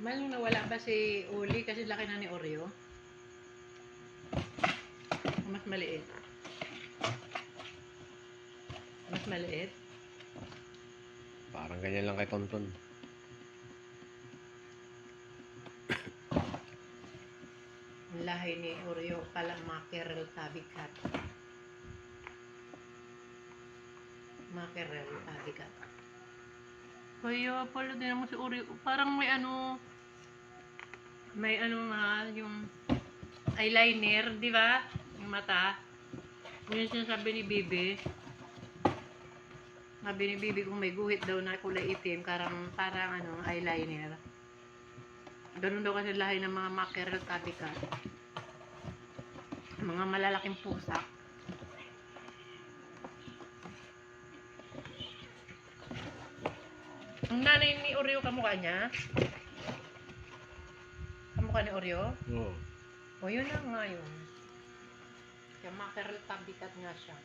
Malong nawala ba si Uli kasi laki na ni Oreo? Mas maliit. Mas maliit. Parang ganyan lang kay Tonton. Ang lahi ni Oreo pala mackerel tabikat. Mackerel tabikat. Kaya pala din naman si Oreo. Parang may ano nga yung eyeliner, di ba? Yung mata. Yun yung sinasabi ni Bibi. Sabi ni Bibi kung may guhit daw na kulay itim, parang ano, eyeliner. Ganun daw kasi lahi ng mga mackerel tabikat. Mga malalaking pusa. Ang nanay ni Oreo kamukha niya? Kamukha ni Oreo? Oo. O yun na nga yun. Kaya mackerel tabikat nga siya.